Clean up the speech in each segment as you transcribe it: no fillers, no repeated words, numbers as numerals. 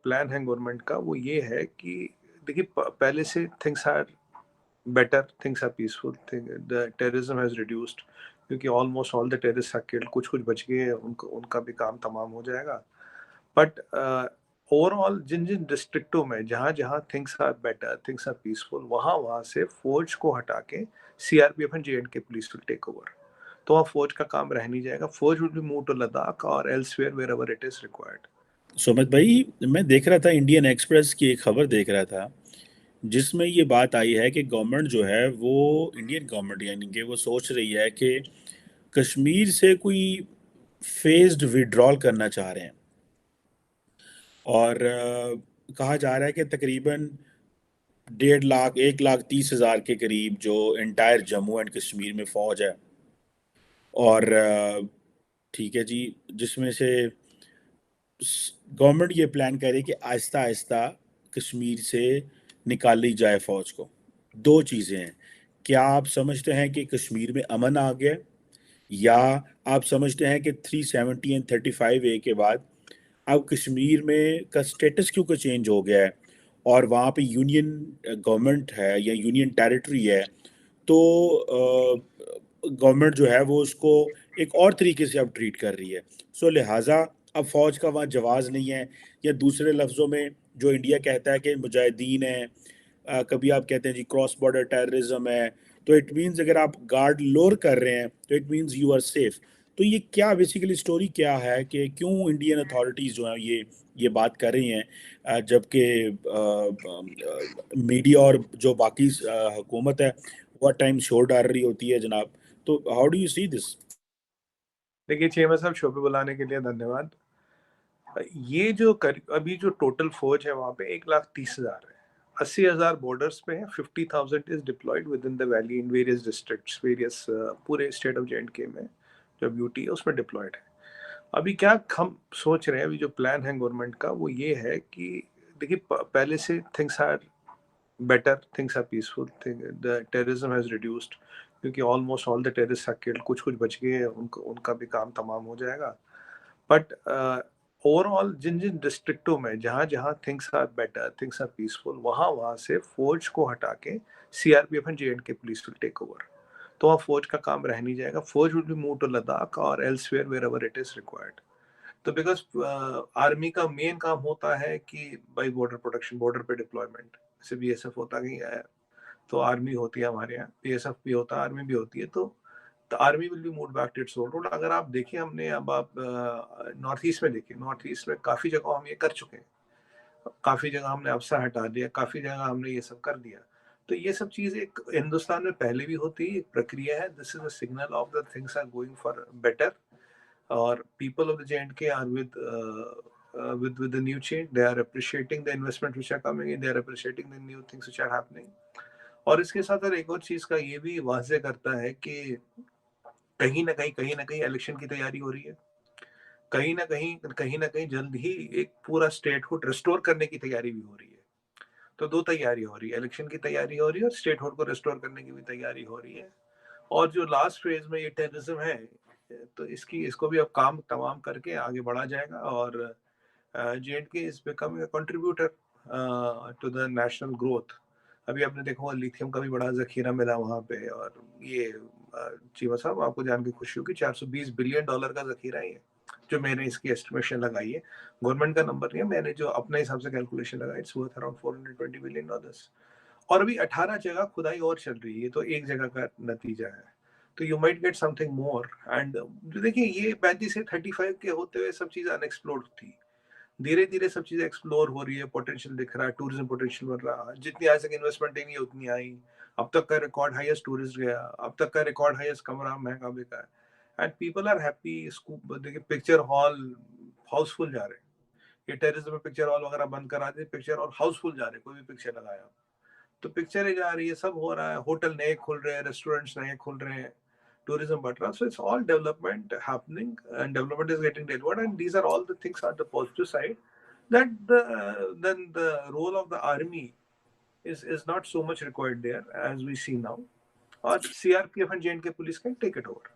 Plan है government का वो ये है कि देखिए पहले से things are better, things are peaceful, the terrorism has reduced क्योंकि almost all the terrorist are killed, कुछ कुछ बच गए, उनको उनका भी काम तमाम हो जाएगा। बट ओवरऑल जिन जिन डिस्ट्रिक्टों में जहाँ जहाँ things are better, things are peaceful, वहाँ वहाँ से फौज को हटा के CRPF and J and K police will take over. तो वहाँ फौज का काम रह नहीं जाएगा, फौज will be move to Ladakh और elsewhere wherever it is required. Sumit भाई, मैं देख रहा था इंडियन एक्सप्रेस की एक खबर देख रहा था जिसमें ये बात आई है कि गवर्नमेंट जो है वो इंडियन गवर्नमेंट यानी कि वो सोच रही है कि कश्मीर से कोई फेज्ड विड्रॉल करना चाह रहे हैं। और कहा जा रहा है कि तकरीबन 1.5 लाख 1,30,000 के करीब जो इंटायर जम्मू एंड कश्मीर में फ़ौज है। और ठीक है जी, जिसमें से गवर्नमेंट ये प्लान करे कि आहिस्ता आहिस्ता कश्मीर से निकाली जाए फ़ौज को। दो चीज़ें हैं, क्या आप समझते हैं कि कश्मीर में अमन आ गया, या आप समझते हैं कि 370 एंड 35A के बाद अब कश्मीर में का स्टेटस क्यों का चेंज हो गया है और वहाँ पे यूनियन गवर्नमेंट है या यूनियन टेरिटरी है, तो गवर्नमेंट जो है वो उसको एक और तरीके से अब ट्रीट कर रही है। सो लिहाजा अब फ़ौज का वहाँ जवाज़ नहीं है, या दूसरे लफ्ज़ों में जो इंडिया कहता है कि मुजाहिदीन है, कभी आप कहते हैं जी क्रॉस बॉर्डर टेररिज्म है, तो इट मीन्स अगर आप गार्ड लोअर कर रहे हैं तो it means you are safe. तो ये क्या बेसिकली स्टोरी क्या है कि क्यों इंडियन अथॉरिटीज़ जो हैं ये बात कर रही हैं, जबकि मीडिया और जो बाकी हुकूमत है वो टाइम शोर डाल रही होती है जनाब। तो how do you see this? देखिए चेमा साहब, शो पे बुलाने के लिए धन्यवाद। ये जो अभी जो टोटल फौज है वहाँ पे 1,30,000 है। 80,000 बॉर्डर्स पे है, 50,000 is deployed within the valley in various districts, various पूरे स्टेट ऑफ जेएंडके में जो यूटी है उसमें डिप्लॉयड है। अभी क्या हम सोच रहे हैं, अभी जो प्लान है गवर्नमेंट का वो ये है कि देखिए पहले से things are better, things are peaceful, the terrorism has reduced क्योंकि almost all the terrorist are killed, कुछ कुछ बच गए, उनको उनका भी काम तमाम हो जाएगा। बट ओवरऑल जिन जिन डिस्ट्रिक्टों में जहाँ जहाँ things are better, things are peaceful, वहाँ वहाँ से फौज को हटा के CRPF and J and K police will take over. तो वहाँ फौज का काम रह नहीं जाएगा, फौज will be move to Ladakh और elsewhere wherever it is required. तो बिकॉज आर्मी का मेन काम होता है कि बाई बॉर्डर प्रोटेक्शन, बॉर्डर पे डिप्लॉयमेंट, जैसे बीएसएफ होता नहीं है तो आर्मी होती है हमारे यहाँ, बीएसएफ भी होता है, आर्मी भी होती है। तो army will be move back to its old road. अगर आप देखिए, हमने अब आप नॉर्थ ईस्ट में देखिए, नॉर्थ ईस्ट में काफी जगह हम ये कर चुके हैं, काफी जगह हमने अफसर हटा दिया, काफी जगह हमने ये सब कर दिया। तो ये सब चीज एक हिंदुस्तान में पहले भी होती है, एक प्रक्रिया है। This is a signal of the things are going for better, और people of the J&K are with the new change. They are appreciating the investment which are coming in. They are appreciating the new things which are happening. और इसके साथ एक और चीज का ये भी वाजे करता है कि कहीं ना कहीं इलेक्शन की तैयारी हो रही है, कहीं ना कहीं जल्द ही एक पूरा स्टेटहुड रिस्टोर करने की तैयारी भी हो रही है। तो दो तैयारी हो रही है, इलेक्शन की तैयारी हो रही है और स्टेटहुड को रिस्टोर करने की भी तैयारी हो रही है। और जो लास्ट फेज में ये टेररिज्म है, तो इसको भी अब काम तमाम करके आगे बढ़ा जाएगा। और J and K is becoming a contributor to the national growth. अभी आपने देखा होगा लिथियम का भी बड़ा जखीरा मिला वहां पे, और ये चीमा साहब आपको जान के खुशी होगी, $420 बिलियन का जखीरा है ये, जो मैंने इसकी एस्टिमेशन लगाई है। गवर्नमेंट का नंबर नहीं है, मैंने जो अपने हिसाब से कैलकुलेशन लगाई, इट्स वर्थ अराउंड $420 बिलियन। और अभी 18 जगह खुदाई और चल रही है, तो एक जगह का नतीजा है। तो you might get something more. And देखिए, ये 35 से 35 के होते हुए सब चीजें अनएक्सप्लोर्ड थी, धीरे धीरे सब चीजें एक्सप्लोर हो रही है, पोटेंशियल दिख रहा है, टूरिज्म पोटेंशियल बढ़ रहा है, जितनी आज तक इन्वेस्टमेंट नहीं उतनी आई। अब तक का रिकॉर्ड हाईएस्ट टूरिस्ट गया, अब तक का रिकॉर्ड हाईएस्ट कमरा महंगा बिका है, एंड पीपल आर हैप्पी। देखिए पिक्चर हॉल हाउसफुल जा रहे हैं, ये टेररिज्म में पिक्चर हॉल वगैरह बंद करा दे, पिक्चर हॉल हाउसफुल जा रहे हैं, कोई भी पिक्चर लगाया तो पिक्चरें जा रही है, सब हो रहा है, होटल नए खुल रहे हैं, रेस्टोरेंट्स नए खुल रहे हैं, tourism बढ़ रहा है। So it's all development happening, and development is getting delivered, and these are all the things are the positive side, that then the role of the army is not so much required there as we see now, or CRPF and JNK police can take it over.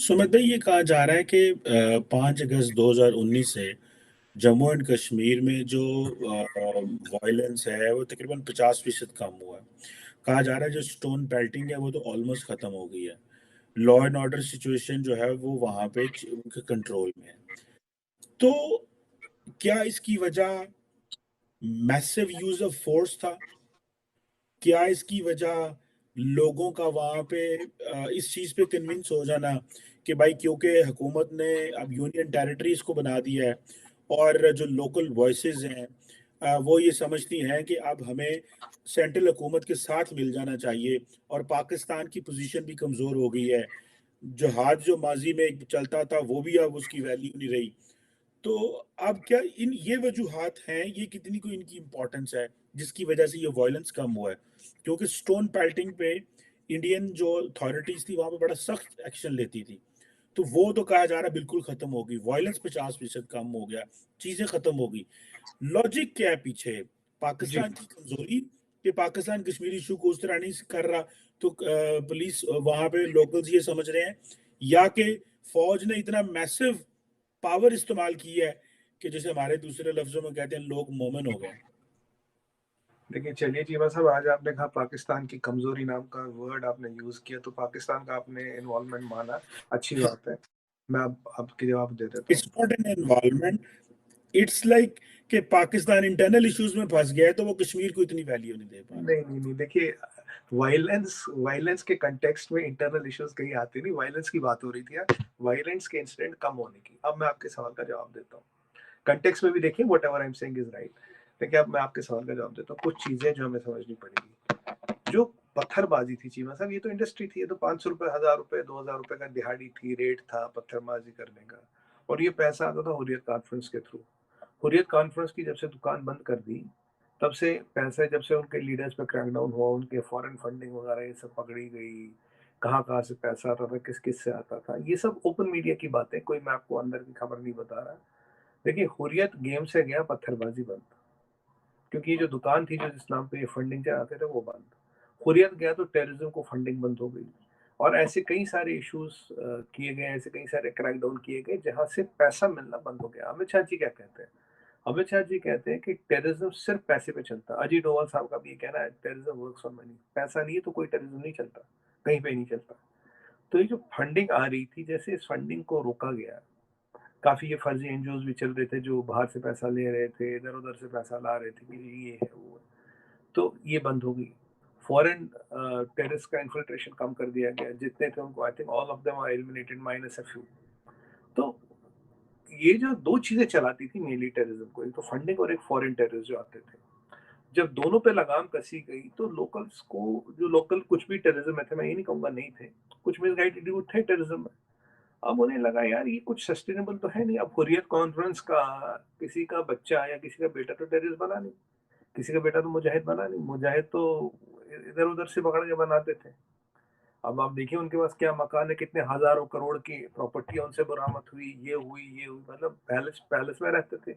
Sumit भाई, ये कहा जा रहा है कि 5 अगस्त 2019 से Jammu and Kashmir में जो वायलेंस है वो तकरीबन 50% कम हुआ है। कहा जा रहा है जो स्टोन पेल्टिंग है वो तो ऑलमोस्ट खत्म हो गई है। लॉ एंड ऑर्डर सिचुएशन जो है वो वहां पे उनके कंट्रोल में है। तो क्या इसकी वजह मैसिव यूज ऑफ फोर्स था? क्या इसकी वजह लोगों का वहां पे इस चीज पे कन्विंस हो जाना कि भाई क्योंकि हुकूमत ने अब यूनियन टेरिटरीज को बना दिया है और जो लोकल वॉइसेस हैं वो ये समझती हैं कि अब हमें सेंट्रल हुकूमत के साथ मिल जाना चाहिए और पाकिस्तान की पोजीशन भी कमज़ोर हो गई है। जहाज जो माजी में चलता था वो भी अब उसकी वैल्यू नहीं रही। तो अब क्या इन ये वजूहात हैं, ये कितनी को इनकी इम्पोर्टेंस है जिसकी वजह से ये वायलेंस कम हुआ है? क्योंकि स्टोन पेल्टिंग पे इंडियन जो अथॉरिटीज थी वहां पे बड़ा सख्त एक्शन लेती थी, तो वो तो कहा जा रहा है बिल्कुल खत्म हो गई, वायलेंस 50% कम हो गया, चीजें खत्म हो गई। लॉजिक क्या है पीछे? जी पाकिस्तान की कमजोरी कि पाकिस्तान कश्मीर इशू को उस तरह नहीं कर रहा, तो पुलिस वहां पे लोकल्स ये समझ रहे हैं, या कि फौज ने इतना मैसिव पावर इस्तेमाल की है कि जैसे हमारे दूसरे लफ्जों में कहते हैं लोग मोमिन हो गए। देखिए, चलिए चीमा साहब, आज आपने कहा पाकिस्तान की कमजोरी नाम का वर्ड आपने यूज किया, तो पाकिस्तान का आपने इन्वॉल्वमेंट माना, अच्छी बात है। मैं अब आपके जवाब दे देता इट्स हूँ। Not an involvement, it's like कि पाकिस्तान इंटरनल इश्यूज में फंस गया है तो वो कश्मीर को इतनी वैल्यू नहीं दे पा रहा। नहीं नहीं नहीं, देखिए, वायलेंस वायलेंस के कंटेक्स्ट में इंटरनल इश्यूज कहीं आते नहीं, वायलेंस की बात हो रही थी यार, वायलेंस के इंसिडेंट कम होने की। अब मैं आपके सवाल का जवाब देता हूँ, कंटेक्स्ट में भी देखिए, what ever I am saying is right. देखिए, अब मैं आपके सवाल का जवाब देता हूँ, कुछ चीजें जो हमें समझनी पड़ेगी। जो पत्थरबाजी थी चीमा साहब, ये तो इंडस्ट्री थी, ये तो 500 रुपए, 1000 रुपए, 2000 रुपए का दिहाड़ी थी, रेट था पत्थरबाजी करने का। और ये पैसा आता था हुर्रियत कॉन्फ्रेंस के थ्रू। हुर्रियत कॉन्फ्रेंस की जब से दुकान बंद कर दी, तब से पैसे, जब से उनके लीडर्स पे क्रैकडाउन हुआ, उनके फॉरेन फंडिंग वगैरह ये सब पकड़ी गई, कहाँ कहाँ से पैसा आता था, किस किस से आता था, ये सब ओपन मीडिया की बातें, कोई मैं आपको अंदर की खबर नहीं बता रहा। देखिए, हुर्रियत गेम से गया, पत्थरबाजी बंद, क्योंकि ये जो दुकान थी जो जिस नाम पे ये फंडिंग चलाते थे वो बंद। हुर्रियत गया तो टेररिज्म को फंडिंग बंद हो गई। और ऐसे कई सारे इश्यूज किए गए, ऐसे कई सारे क्रैकडाउन किए गए जहां से पैसा मिलना बंद हो गया। अमित शाह जी क्या कहते हैं? अमित शाह जी कहते हैं कि टेररिज्म सिर्फ पैसे पे चलता है। अजीत डोभाल साहब का भी ये कहना है, टेररिज्म वर्क्स ऑन मनी। पैसा नहीं है तो कोई टेररिज्म नहीं चलता, कहीं पे नहीं चलता। तो ये जो फंडिंग आ रही थी, जैसे इस फंडिंग को रोका गया, काफी ये फर्जी एनजीओज भी चल रहे थे जो बाहर से पैसा ले रहे थे, इधर उधर से पैसा ला रहे थे कि ये है वो है, तो ये बंद हो गई। फॉरेन टेररिस्ट का इन्फिल्ट्रेशन कम कर दिया गया, जितने थे उनको, I think all of them are eliminated minus a few. तो ये जो दो चीजें चलाती थी मेनली टेररिज्म को, एक तो फंडिंग और एक फॉरेन टेररिस्ट जो आते थे, जब दोनों पे लगाम कसी गई तो लोकल्स को, जो लोकल कुछ भी टेररिज्म में थे, मैं ये नहीं कहूंगा नहीं थे, कुछ मिसगाइडेड यूथ थे टेररिज्म में, अब उन्हें लगा यार ये कुछ सस्टेनेबल तो है नहीं। अब हुर्रियत कॉन्फ्रेंस का किसी का बच्चा या किसी का बेटा तो टेररिस्ट बना नहीं, किसी का बेटा तो मुजाहिद बना नहीं, मुजाहिद तो इधर उधर से पकड़ के बनाते थे। अब आप देखिए उनके पास क्या मकान है, कितने हजारों करोड़ की प्रॉपर्टी उनसे बरामद हुई, ये हुई, मतलब पैलेस पैलेस में रहते थे।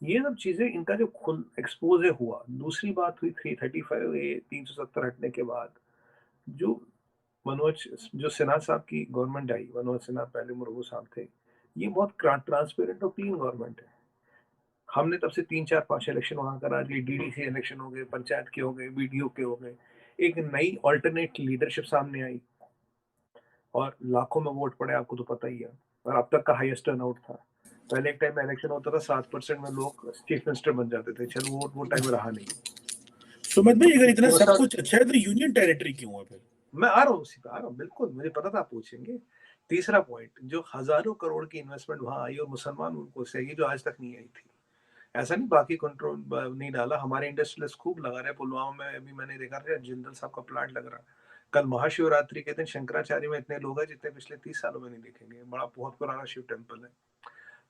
ये सब चीजें इनका जो खुल एक्सपोज हुआ। दूसरी बात हुई 335 ए, 370 हटने के बाद, जो मनोज, जो सिन्हा साहब की गवर्नमेंट आई, मनोज सिन्हा पहले मुर्मू साहब थे, ये बहुत ट्रांसपेरेंट और क्लीन गवर्नमेंट है। हमने तब से 3 4 5 इलेक्शन वहां करा दिए, डीडीसी इलेक्शन हो गए, पंचायत के हो गए, बीडीओ के हो गए, एक नई ऑल्टरनेट लीडरशिप सामने आई और लाखों में वोट पड़े, आपको तो पता ही है। और अब तक का हाईएस्ट टर्नआउट था। पहले एक टाइम में इलेक्शन होता था 7% में लोग चीफ मिनिस्टर बन जाते थे, चलो वो टाइम रहा नहीं। सुमित भाई अगर इतना तो सब सर, कुछ अच्छा है तो यूनियन टेरिटरी क्यों है फिर? मैं आ रहा हूँ, उसी पे आ रहा हूँ, बिल्कुल मुझे पता था आप पूछेंगे। तीसरा पॉइंट, जो हजारों करोड़ की इन्वेस्टमेंट वहां आई और मुसलमान उनको से आई, जो आज तक नहीं आई थी। ऐसा नहीं बाकी कंट्रोल नहीं डाला, हमारे इंडस्ट्रियलिस्ट खूब लगा रहे। पुलवामा में अभी मैंने देखा था जिंदल साहब का प्लांट लग रहा। कल महाशिवरात्रि के दिन शंकराचार्य में इतने लोग हैं जितने पिछले 30 सालों में नहीं देखेंगे, बड़ा बहुत पुराना शिव टेम्पल है।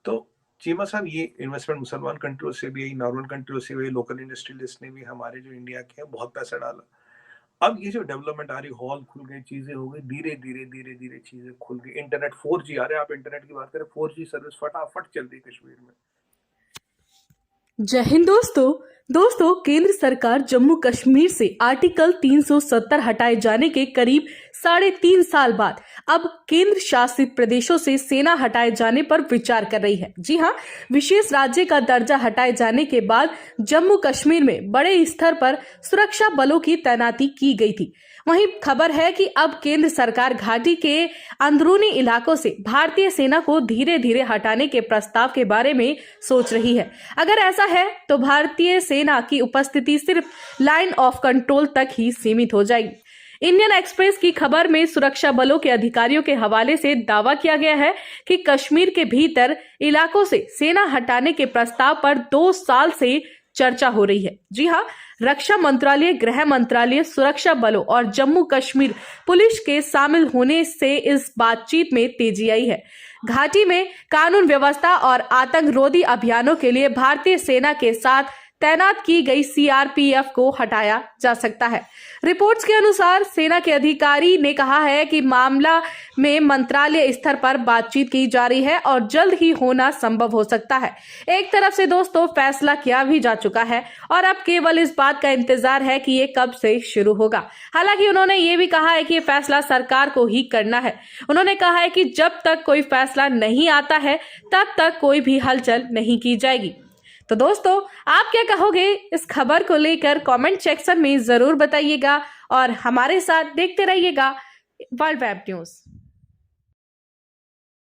तो चीमा साहब, ये इन्वेस्टमेंट मुसलमान कंट्रियों से भी आई, नॉर्मल कंट्रियों से भी, लोकल इंडस्ट्रियलिस्ट ने भी, हमारे जो इंडिया के हैं बहुत पैसा डाला। अब ये जो डेवलपमेंट आ रही, हॉल खुल गए, चीजें हो गई, धीरे धीरे धीरे धीरे चीजें खुल गई। इंटरनेट 4G आ रहे हैं, आप इंटरनेट की बात करें, 4G सर्विस फटाफट चल रही है कश्मीर में। जय हिंद दोस्तों केंद्र सरकार जम्मू कश्मीर से आर्टिकल 370 हटाए जाने के करीब 3.5 साल बाद अब केंद्र शासित प्रदेशों से सेना हटाए जाने पर विचार कर रही है। जी हां, विशेष राज्य का दर्जा हटाए जाने के बाद जम्मू कश्मीर में बड़े स्तर पर सुरक्षा बलों की तैनाती की गई थी। वहीं खबर है कि अब केंद्र सरकार घाटी के अंदरूनी इलाकों से भारतीय सेना को धीरे धीरे हटाने के प्रस्ताव के बारे में सोच रही है। अगर ऐसा है तो भारतीय सेना की उपस्थिति सिर्फ लाइन ऑफ कंट्रोल तक ही सीमित हो जाएगी। इंडियन एक्सप्रेस की खबर में सुरक्षा बलों के अधिकारियों के हवाले से दावा किया गया है कि कश्मीर के भीतर इलाकों से सेना हटाने के प्रस्ताव पर 2 साल से चर्चा हो रही है। जी हां, रक्षा मंत्रालय, गृह मंत्रालय, सुरक्षा बलों और जम्मू कश्मीर पुलिस के शामिल होने से इस बातचीत में तेजी आई है। घाटी में कानून व्यवस्था और आतंकरोधी अभियानों के लिए भारतीय सेना के साथ तैनात की गई सीआरपीएफ को हटाया जा सकता है। रिपोर्ट्स के अनुसार सेना के अधिकारी ने कहा है कि मामला में मंत्रालय स्तर पर बातचीत की जा रही है और जल्द ही होना संभव हो सकता है। एक तरफ से दोस्तों फैसला किया भी जा चुका है और अब केवल इस बात का इंतजार है कि ये कब से शुरू होगा। हालांकि उन्होंने ये भी कहा है कि ये फैसला सरकार को ही करना है। उन्होंने कहा है कि जब तक कोई फैसला नहीं आता है तब तक कोई भी हलचल नहीं की जाएगी। तो दोस्तों, आप क्या कहोगे इस खबर को लेकर? कमेंट सेक्शन में जरूर बताइएगा और हमारे साथ देखते रहिएगा वर्ल्ड वेब न्यूज।